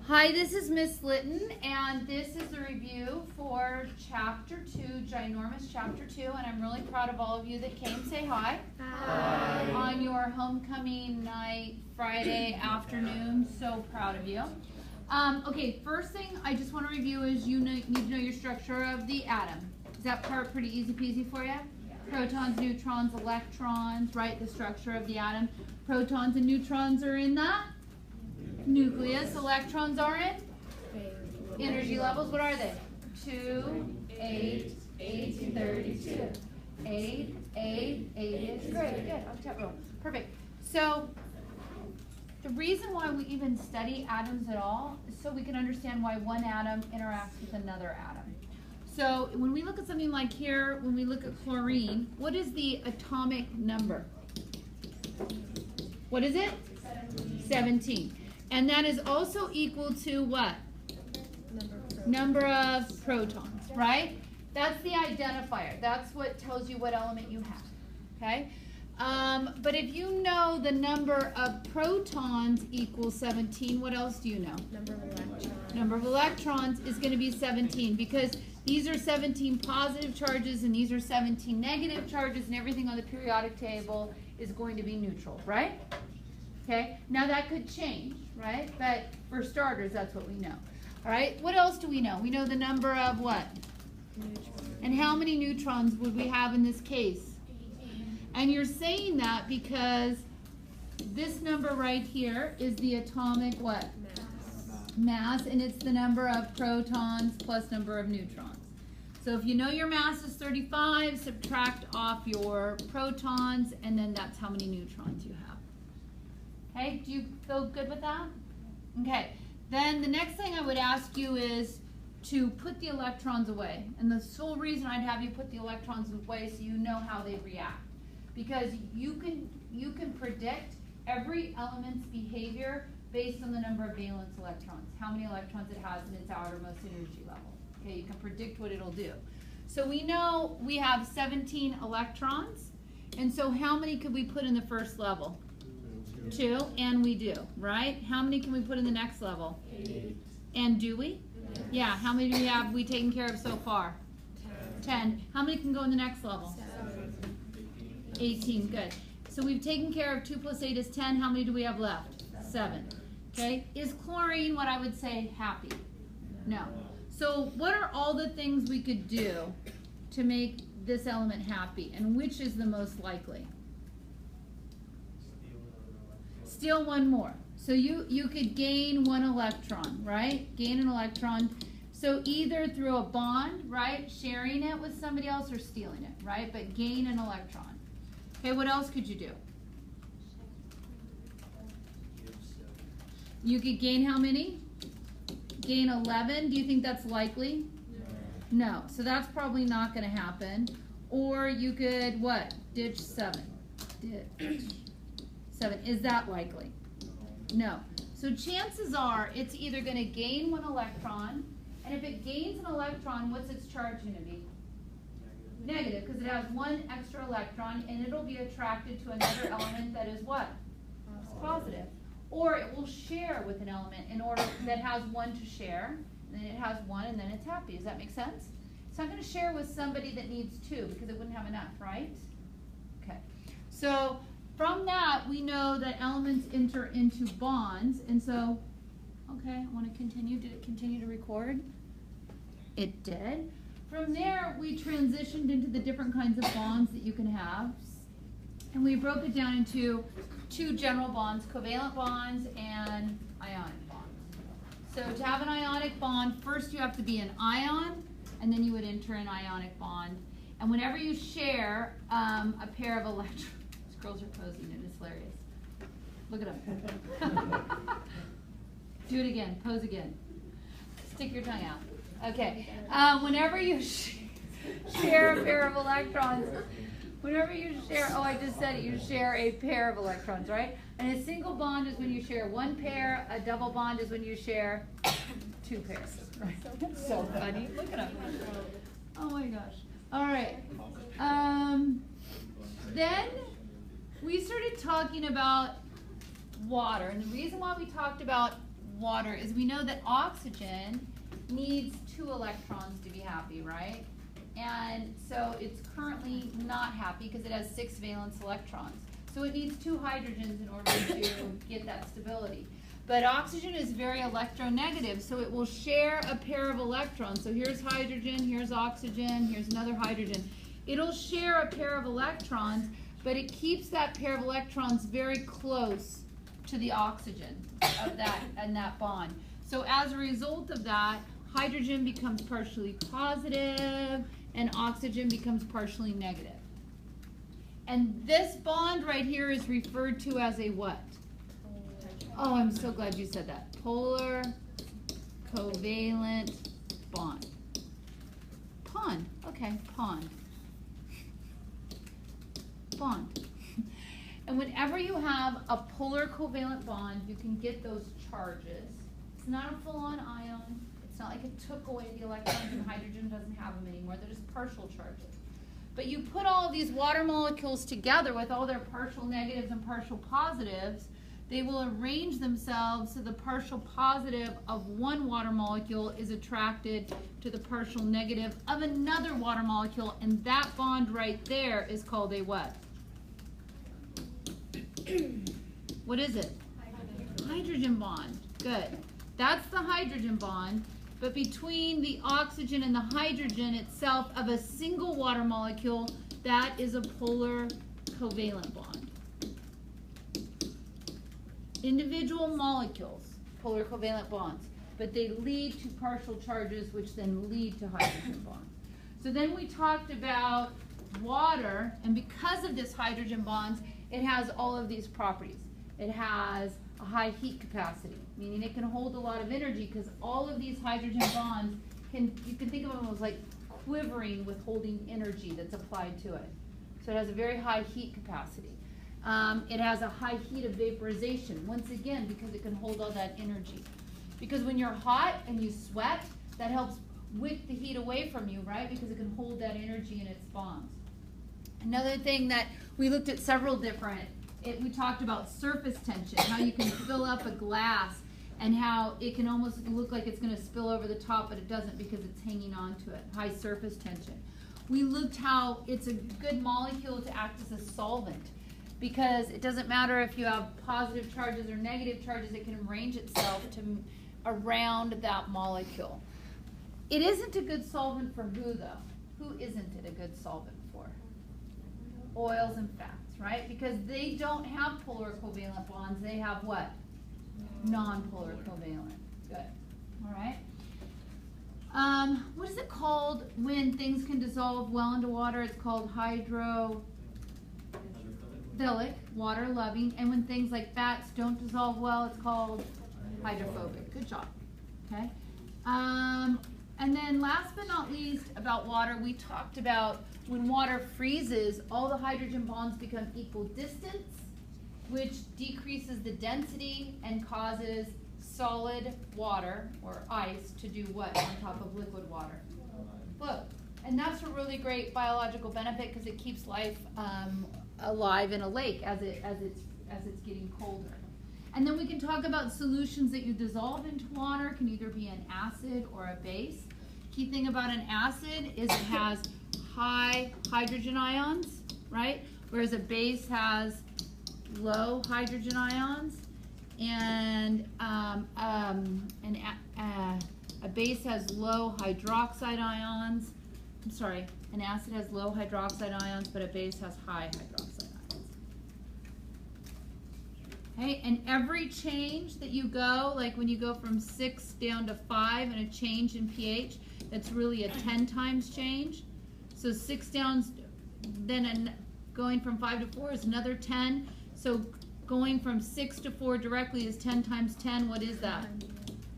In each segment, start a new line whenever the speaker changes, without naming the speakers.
Hi, this is Miss Litton, and this is a review for Chapter 2, ginormous Chapter 2, and I'm really proud of all of you that came. Say hi.
Hi.
On your homecoming night, Friday afternoon. So proud of you. Okay, first thing I just want to review is you need to know your structure of the atom. Is that part pretty easy peasy for you? Yeah. Protons, neutrons, electrons, right? The structure of the atom. Protons and neutrons are in the nucleus. Electrons are in energy levels. What are they? 2, 8, 8, 32. 8, 8, 8 is great. Good. Octet rule. Perfect. So the reason why we even study atoms at all is so we can understand why one atom interacts with another atom. So when we look at something like here, when we look at chlorine, what is the atomic number? What is it? 17. And that is also equal to what? Number of protons, right? That's the identifier. That's what tells you what element you have, okay? But if you know the number of protons equals 17, what else do you know?
Number of electrons.
Number of electrons is going to be 17 because these are 17 positive charges and these are 17 negative charges, and everything on the periodic table is going to be neutral, right? Okay, now that could change, right? But for starters, that's what we know. All right, what else do we know? We know the number of what?
Neutrons.
And how many neutrons would we have in this case?
18.
And you're saying that because this number right here is the atomic what? Mass, and it's the number of protons plus number of neutrons. So if you know your mass is 35, subtract off your protons, and then that's how many neutrons you have. Okay, do you feel good with that? Okay, then the next thing I would ask you is to put the electrons away. And the sole reason I'd have you put the electrons away so you know how they react. Because you can predict every element's behavior based on the number of valence electrons, how many electrons it has in its outermost energy level. Okay, you can predict what it'll do. So we know we have 17 electrons, and so how many could we put in the first level? 2, and we do, right? How many can we put in the next level?
8.
And do we? Yeah, how many do we have we taken care of so far? 10. How many can go in the next level?
7.
18, good. So we've taken care of 2 plus 8 is 10. How many do we have left? 7. Okay, is chlorine what I would say happy? No. So what are all the things we could do to make this element happy, and which is the most likely? Steal one more. So you could gain 1 electron, right? Gain an electron. So either through a bond, right? Sharing it with somebody else or stealing it, right? But gain an electron. Okay, what else could you do? You could gain how many? Gain 11. Do you think that's likely? No. So that's probably not going to happen. Or you could, what? Ditch 7. Ditch 7. Is that likely? No. So chances are it's either going to gain 1 electron, and if it gains an electron, what's its charge going to be? Negative, because it has 1 extra electron, and it'll be attracted to another element that is what? Positive. Or it will share with an element in order that has 1 to share, and then it has 1, and then it's happy. Does that make sense? It's not going to share with somebody that needs 2 because it wouldn't have enough, right? Okay. So from that, we know that elements enter into bonds, and so, okay, I want to continue. Did it continue to record? It did. From there, we transitioned into the different kinds of bonds that you can have, and we broke it down into 2 general bonds, covalent bonds and ionic bonds. So to have an ionic bond, first you have to be an ion, and then you would enter an ionic bond. And whenever you share a pair of electrons, these girls are posing, it is hilarious. Look at them. Do it again, pose again. Stick your tongue out. Okay, whenever you share a pair of electrons, whenever you share, oh, I just said it, you share a pair of electrons, right? And a single bond is when you share 1 pair. A double bond is when you share 2 pairs. Right? So funny. Look at them. Oh my gosh. All right. Then we started talking about water. And the reason why we talked about water is we know that oxygen needs 2 electrons to be happy, right? And so it's currently not happy because it has 6 valence electrons. So it needs 2 hydrogens in order to get that stability. But oxygen is very electronegative, so it will share a pair of electrons. So here's hydrogen, here's oxygen, here's another hydrogen. It'll share a pair of electrons, but it keeps that pair of electrons very close to the oxygen of that and that bond. So as a result of that, hydrogen becomes partially positive and oxygen becomes partially negative. And this bond right here is referred to as a what? Oh, I'm so glad you said that. Polar covalent bond. Pond. Okay, pond. Bond. And whenever you have a polar covalent bond, you can get those charges. It's not a full-on ion. It's not like it took away the electrons and hydrogen doesn't have them anymore. They're just partial charges. But you put all of these water molecules together with all their partial negatives and partial positives, they will arrange themselves so the partial positive of one water molecule is attracted to the partial negative of another water molecule, and that bond right there is called a what? What is it? Hydrogen bond. Good. That's the hydrogen bond. But between the oxygen and the hydrogen itself of a single water molecule, that is a polar covalent bond. Individual molecules, polar covalent bonds, but they lead to partial charges which then lead to hydrogen bonds. So then we talked about water, and because of this hydrogen bonds, it has all of these properties. It has a high heat capacity, meaning it can hold a lot of energy because all of these hydrogen bonds you can think of them as like quivering with holding energy that's applied to it. So it has a very high heat capacity. It has a high heat of vaporization, once again, because it can hold all that energy. Because when you're hot and you sweat, that helps wick the heat away from you, right? Because it can hold that energy in its bonds. Another thing that we looked at several different, we talked about surface tension, how you can fill up a glass and how it can almost look like it's going to spill over the top, but it doesn't because it's hanging on to it, high surface tension. We looked how it's a good molecule to act as a solvent because it doesn't matter if you have positive charges or negative charges, it can arrange itself around that molecule. It isn't a good solvent for who, though? Who isn't it a good solvent for? Oils and fats, right? Because they don't have polar covalent bonds. They have what? Non-polar covalent. Good. All right. What is it called when things can dissolve well into water? It's called hydrophilic, water loving. And when things like fats don't dissolve well, it's called hydrophobic. Good job. Okay. And then last but not least about water, we talked about when water freezes, all the hydrogen bonds become equal distance, which decreases the density and causes solid water or ice to do what on top of liquid water? Float. And that's a really great biological benefit because it keeps life alive in a lake as it's getting colder. And then we can talk about solutions that you dissolve into water, can either be an acid or a base. Key thing about an acid is it has high hydrogen ions, right? Whereas a base has low hydrogen ions, and a base has low hydroxide ions. I'm sorry, an acid has low hydroxide ions, but a base has high hydroxide ions. Okay, and every change that you go, like when you go from 6 down to 5 and a change in pH, that's really a 10 times change. So 6 down, then going from 5 to 4 is another 10. So going from 6 to 4 directly is 10 times 10. What is that?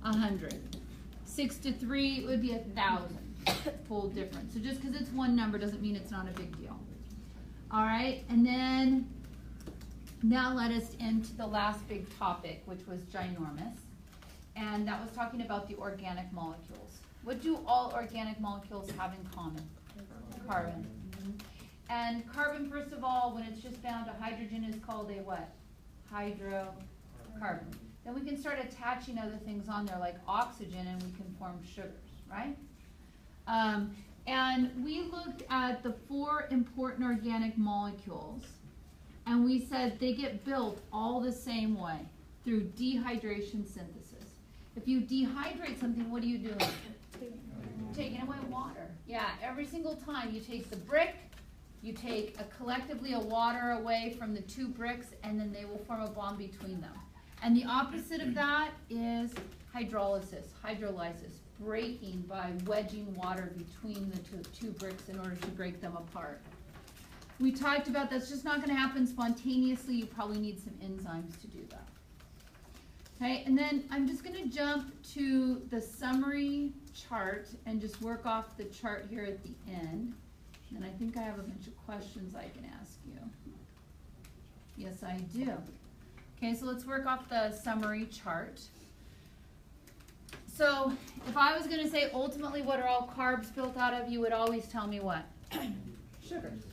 100. 6 to 3 would be 1,000. Full difference. So just because it's one number doesn't mean it's not a big deal. All right, and then now let us into the last big topic, which was ginormous. And that was talking about the organic molecules. What do all organic molecules have in common? Carbon. And carbon, first of all, when it's just bound to hydrogen, is called a what? Hydrocarbon. then we can start attaching other things on there like oxygen and we can form sugars, right? And we looked at the 4 important organic molecules and we said they get built all the same way through dehydration synthesis. If you dehydrate something, what are you doing? Taking away water. Yeah, every single time you take the brick, you take collectively a water away from the 2 bricks, and then they will form a bond between them. And the opposite of that is hydrolysis, breaking by wedging water between the two bricks in order to break them apart. We talked about that's just not going to happen spontaneously. You probably need some enzymes to do that. Okay, and then I'm just going to jump to the summary chart and just work off the chart here at the end. And I think I have a bunch of questions I can ask you. Yes, I do. Okay, so let's work off the summary chart. So if I was going to say ultimately what are all carbs built out of, you would always tell me what? Sugars.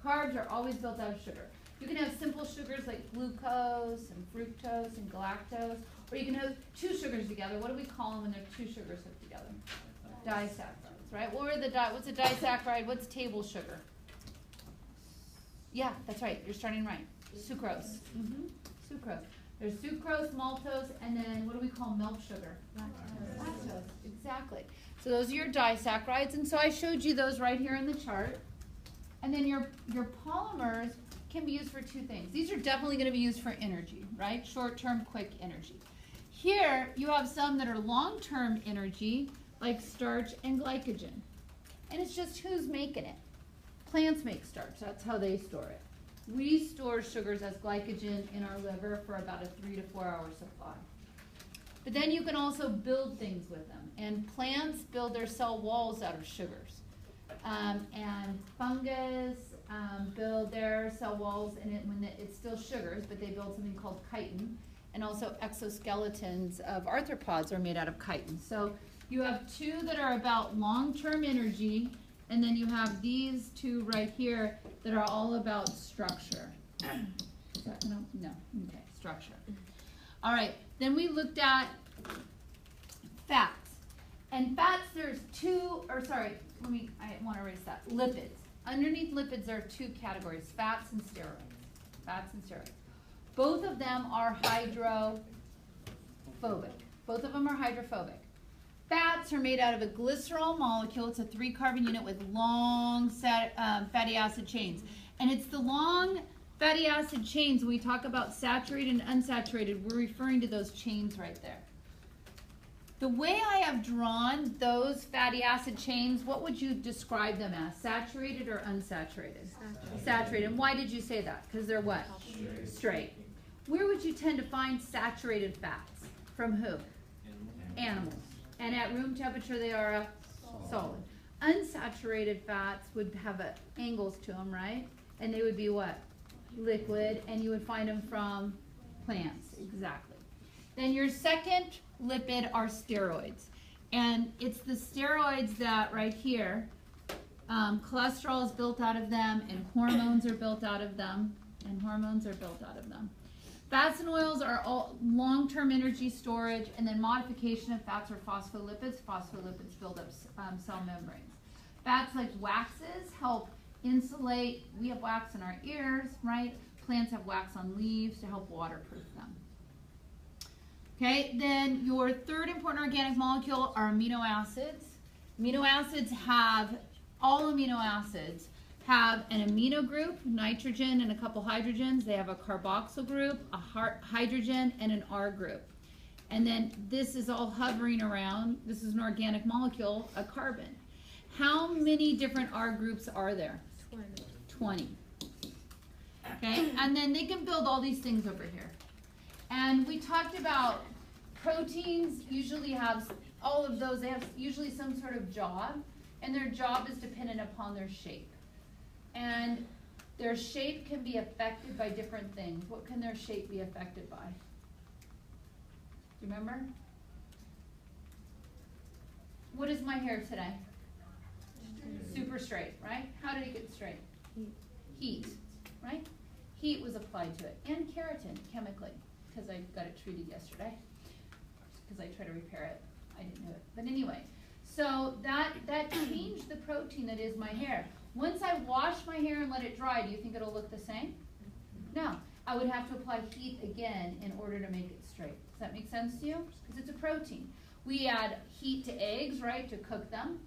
Carbs are always built out of sugar. You can have simple sugars like glucose and fructose and galactose, or you can have 2 sugars together. What do we call them when they're 2 sugars hooked together? Disaccharides, right? What's a disaccharide? What's table sugar? Yeah, that's right. You're starting right. Sucrose. Sucrose. There's sucrose, maltose, and then what do we call milk sugar? Lactose. Exactly. So those are your disaccharides, and so I showed you those right here in the chart. And then your polymers can be used for 2 things. These are definitely going to be used for energy, right? Short-term, quick energy. Here, you have some that are long-term energy, like starch and glycogen. And it's just who's making it. Plants make starch. That's how they store it. We store sugars as glycogen in our liver for about a 3 to 4 hour supply. But then you can also build things with them. And plants build their cell walls out of sugars. And fungus build their cell walls when it's still sugars, but they build something called chitin. And also exoskeletons of arthropods are made out of chitin. So you have 2 that are about long-term energy, and then you have these 2 right here that are all about structure. No? Okay, structure. All right, then we looked at fats. And fats, there's I want to erase that. Lipids. Underneath lipids, there are 2 categories, fats and steroids. Fats and steroids. Both of them are hydrophobic. Both of them are hydrophobic. Fats are made out of a glycerol molecule. It's a 3-carbon unit with long fatty acid chains. And it's the long fatty acid chains, when we talk about saturated and unsaturated, we're referring to those chains right there. The way I have drawn those fatty acid chains, what would you describe them as? Saturated or unsaturated? Saturated. And why did you say that? Because they're what? Straight. Where would you tend to find saturated fats? From who? Animals. And at room temperature, they are a solid. Unsaturated fats would have angles to them, right? And they would be what? Liquid. And you would find them from plants. Exactly. Then your second lipid are steroids. And it's the steroids that right here, cholesterol is built out of them, and hormones are built out of them. Fats and oils are all long-term energy storage, and then modification of fats are phospholipids. Phospholipids build up cell membranes. Fats like waxes help insulate. We have wax in our ears, right? Plants have wax on leaves to help waterproof them. Okay, then your third important organic molecule are amino acids. All amino acids have an amino group, nitrogen and a couple hydrogens. They have a carboxyl group, a hydrogen, and an R group. And then this is all hovering around, this is an organic molecule, a carbon. How many different R groups are there? 20. Okay, and then they can build all these things over here. And we talked about proteins usually have all of those, they have usually some sort of job, and their job is dependent upon their shape. And their shape can be affected by different things. What can their shape be affected by? Do you remember? What is my hair today? Super straight, right? How did it get straight? Heat, right? Heat was applied to it. And keratin, chemically. because I got it treated yesterday. Because I tried to repair it. I didn't know it. But anyway, so that changed the protein that is my hair. Once I wash my hair and let it dry, do you think it'll look the same? No. I would have to apply heat again in order to make it straight. Does that make sense to you? Because it's a protein. We add heat to eggs, right, to cook them.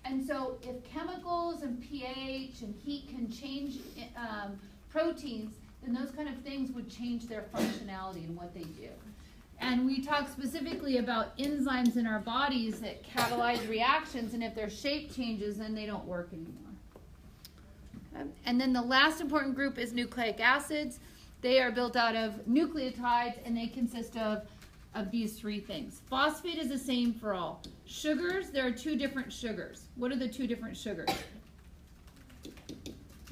And so if chemicals and pH and heat can change proteins, then those kind of things would change their functionality and what they do. And we talk specifically about enzymes in our bodies that catalyze reactions, and if their shape changes, then they don't work anymore. Okay. And then the last important group is nucleic acids. They are built out of nucleotides, and they consist of these three things. Phosphate is the same for all. Sugars, there are two different sugars. What are the two different sugars?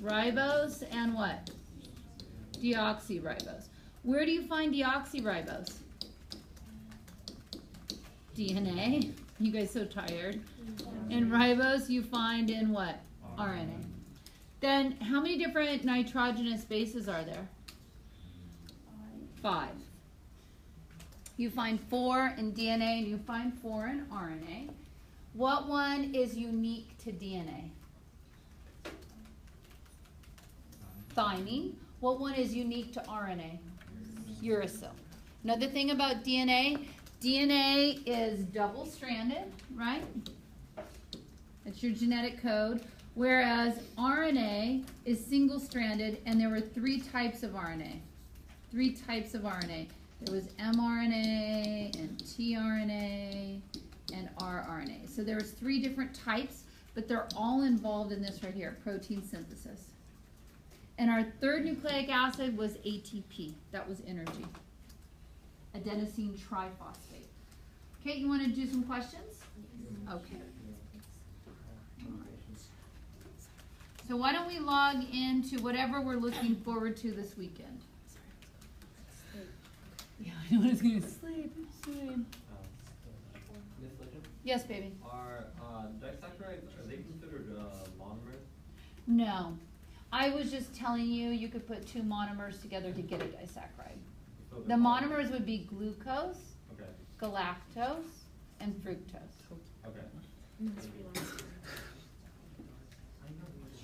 Ribose and what? Deoxyribose. Where do you find deoxyribose? DNA. You guys so tired. And ribose you find in what? RNA. Then how many different nitrogenous bases are there? 5. You find 4 in DNA and you find 4 in RNA. What one is unique to DNA? Thymine. What one is unique to RNA? Uracil. Another thing about DNA, DNA is double-stranded, right? That's your genetic code. Whereas RNA is single-stranded, and there were 3 types of RNA. 3 types of RNA. There was mRNA and tRNA and rRNA. So there was 3 different types, but they're all involved in this right here, protein synthesis. And our third nucleic acid was ATP. That was energy. Adenosine triphosphate. Okay, you want to do some questions? Okay. So why don't we log into whatever we're looking forward to this weekend? Yeah, I know what it's going to sleep. Yes, baby.
Are disaccharides, are they considered monomers?
No. I was just telling you, you could put 2 monomers together to get a disaccharide.
So
The monomers would be glucose,
Okay.
galactose, and fructose.
Okay.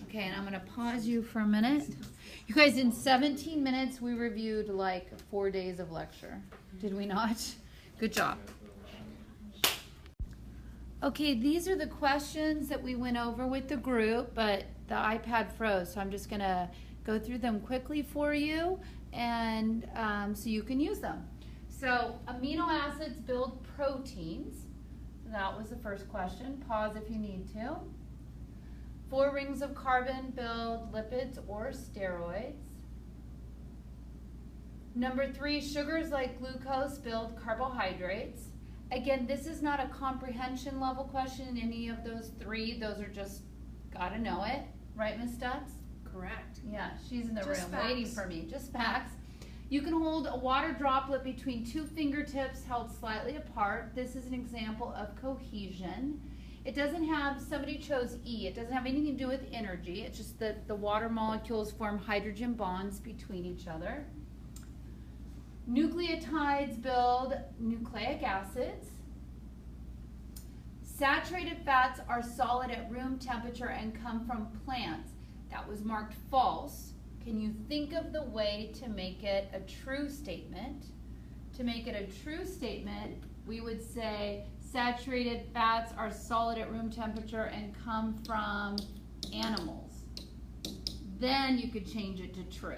Okay, and I'm going to pause you for a minute. You guys, in 17 minutes, we reviewed like 4 days of lecture. Did we not? Good job. Okay, these are the questions that we went over with the group, but the iPad froze, so I'm just going to go through them quickly for you, and so you can use them. So, amino acids build proteins. That was the first question. Pause if you need to. 4 rings of carbon build lipids or steroids. Number 3, sugars like glucose build carbohydrates. Again, this is not a comprehension level question in any of those 3. Those are just, gotta know it. Right, Ms. Stutz?
Correct.
Yeah, she's in the
Just
room
facts.
waiting for me. Just facts. You can hold a water droplet between 2 fingertips held slightly apart. This is an example of cohesion. It doesn't have, somebody chose E, it doesn't have anything to do with energy. It's just that the water molecules form hydrogen bonds between each other. Nucleotides build nucleic acids. Saturated fats are solid at room temperature and come from plants. That was marked false. Can you think of the way to make it a true statement? To make it a true statement, we would say saturated fats are solid at room temperature and come from animals. Then you could change it to true.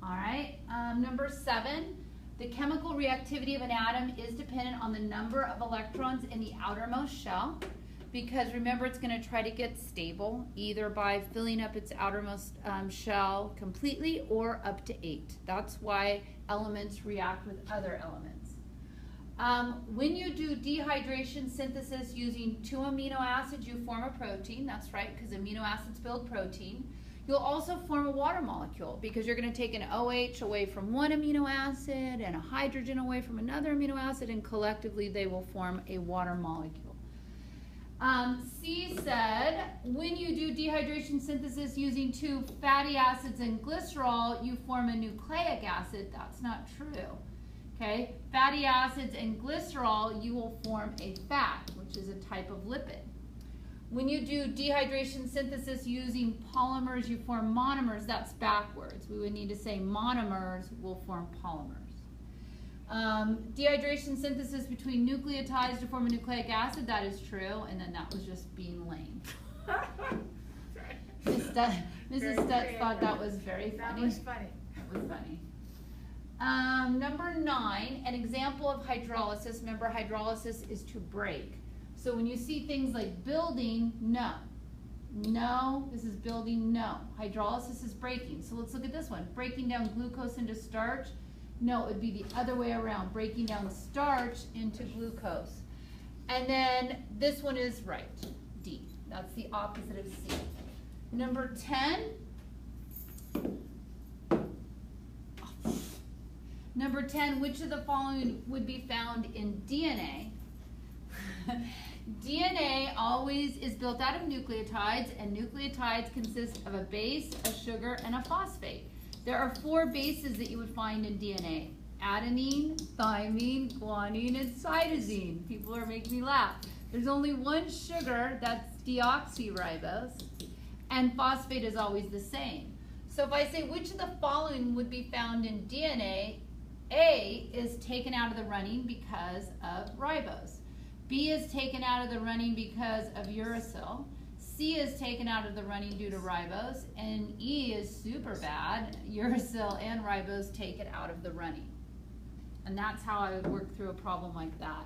All right, number 7, the chemical reactivity of an atom is dependent on the number of electrons in the outermost shell, because remember, it's going to try to get stable either by filling up its outermost shell completely or up to 8. That's why elements react with other elements. When you do dehydration synthesis using 2 amino acids, you form a protein. That's right, because amino acids build protein. You'll also form a water molecule because you're going to take an OH away from one amino acid and a hydrogen away from another amino acid, and collectively they will form a water molecule. C said, when you do dehydration synthesis using 2 fatty acids and glycerol, you form a nucleic acid. That's not true. Okay, fatty acids and glycerol, you will form a fat, which is a type of lipid. When you do dehydration synthesis using polymers, you form monomers. That's backwards. We would need to say monomers will form polymers. Dehydration synthesis between nucleotides to form a nucleic acid, that is true, and then that was just being lame. Mrs. Stutz thought that was very funny.
That was funny.
That was funny. Number 9, an example of hydrolysis. Remember, hydrolysis is to break. So when you see things like building, no. No, this is building, no. Hydrolysis is breaking. So let's look at this one. Breaking down glucose into starch. No, it would be the other way around. Breaking down starch into glucose. And then this one is right, D. That's the opposite of C. Number 10. Number 10, which of the following would be found in DNA? DNA always is built out of nucleotides, and nucleotides consist of a base, a sugar, and a phosphate. There are 4 bases that you would find in DNA: adenine, thymine, guanine, and cytosine. People are making me laugh. There's only one sugar, that's deoxyribose, and phosphate is always the same. So if I say which of the following would be found in DNA, A is taken out of the running because of ribose. B is taken out of the running because of uracil. C is taken out of the running due to ribose. And E is super bad. Uracil and ribose take it out of the running. And that's how I would work through a problem like that.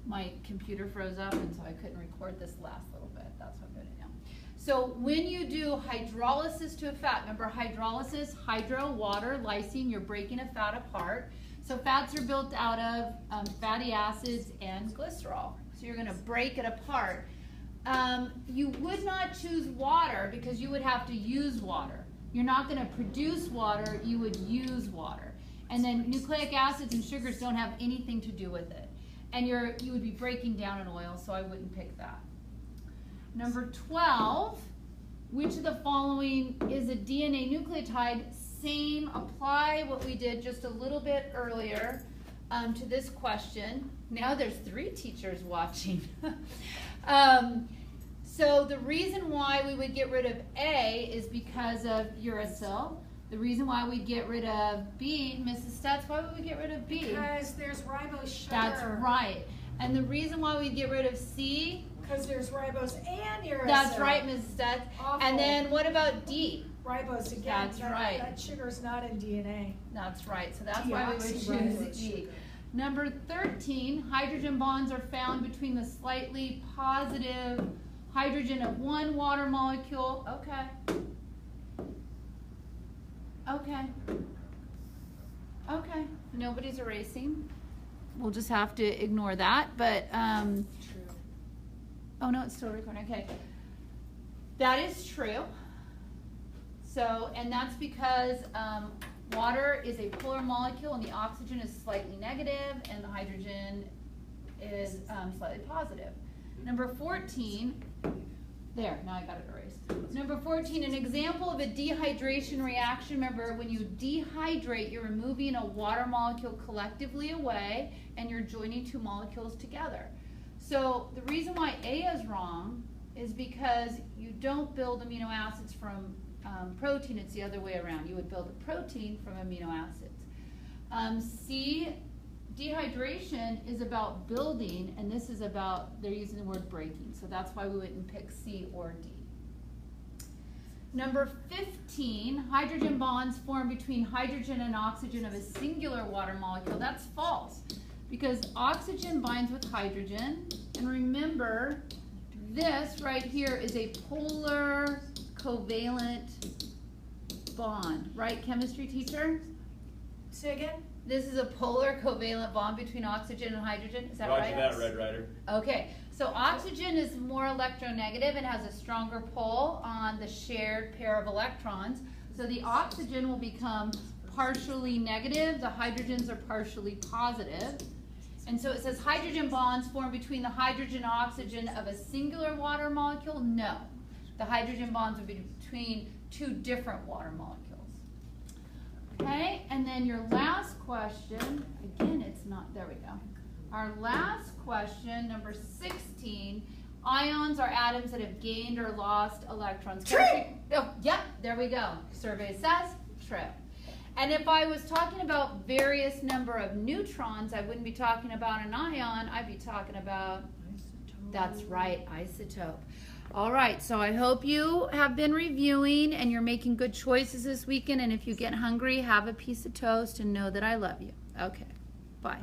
My computer froze up, and so I couldn't record this last little bit. That's what I'm doing now. So when you do hydrolysis to a fat, remember hydrolysis, hydro, water, lysine, you're breaking a fat apart. So fats are built out of fatty acids and glycerol. So you're going to break it apart. You would not choose water because you would have to use water. You're not going to produce water, you would use water. And then nucleic acids and sugars don't have anything to do with it. And you would be breaking down an oil, so I wouldn't pick that. Number 12, which of the following is a DNA nucleotide? Same, apply what we did just a little bit earlier to this question. Now there's 3 teachers watching. So the reason why we would get rid of A is because of uracil. The reason why we get rid of B, Mrs. Stutz, why would we get rid of B?
Because there's ribose sugar.
That's right. And the reason why we get rid of C?
Because there's ribose and uracil.
That's right, Mrs. Stutz.
Awful.
And then what about D?
Ribose again.
That's right.
That sugar's not in DNA.
That's right. So that's why we would choose
Deoxyribose
E.
sugar.
Number 13, hydrogen bonds are found between the slightly positive hydrogen of one water molecule. Okay. Okay. Okay. Nobody's erasing. We'll just have to ignore that. But,
True.
oh no, it's still recording. Okay. That is true. So, and that's because water is a polar molecule and the oxygen is slightly negative and the hydrogen is slightly positive. Number 14, there, now I got it erased. Number 14, an example of a dehydration reaction. Remember, when you dehydrate, you're removing a water molecule collectively away and you're joining 2 molecules together. So the reason why A is wrong is because you don't build amino acids from protein, it's the other way around. You would build a protein from amino acids. C, dehydration is about building, and this is about, they're using the word breaking, so that's why we wouldn't pick C or D. Number 15, hydrogen bonds form between hydrogen and oxygen of a singular water molecule. That's false, because oxygen binds with hydrogen, and remember, this right here is a polar covalent bond, right, chemistry teacher?
Say again?
This is a polar covalent bond between oxygen and hydrogen, is that right?
Roger that, Red Ryder.
Okay, so oxygen is more electronegative and has a stronger pull on the shared pair of electrons. So the oxygen will become partially negative, the hydrogens are partially positive. And so it says hydrogen bonds form between the hydrogen and oxygen of a singular water molecule? No. The hydrogen bonds would be between two different water molecules. Okay, and then your last question, again, it's not, there we go. Our last question, number 16, ions are atoms that have gained or lost electrons.
True.
Oh, yep, there we go. Survey says true. And if I was talking about various number of neutrons, I wouldn't be talking about an ion, I'd be talking about, that's right, isotope. All right, so I hope you have been reviewing and you're making good choices this weekend. And if you get hungry, have a piece of toast and know that I love you. Okay, bye.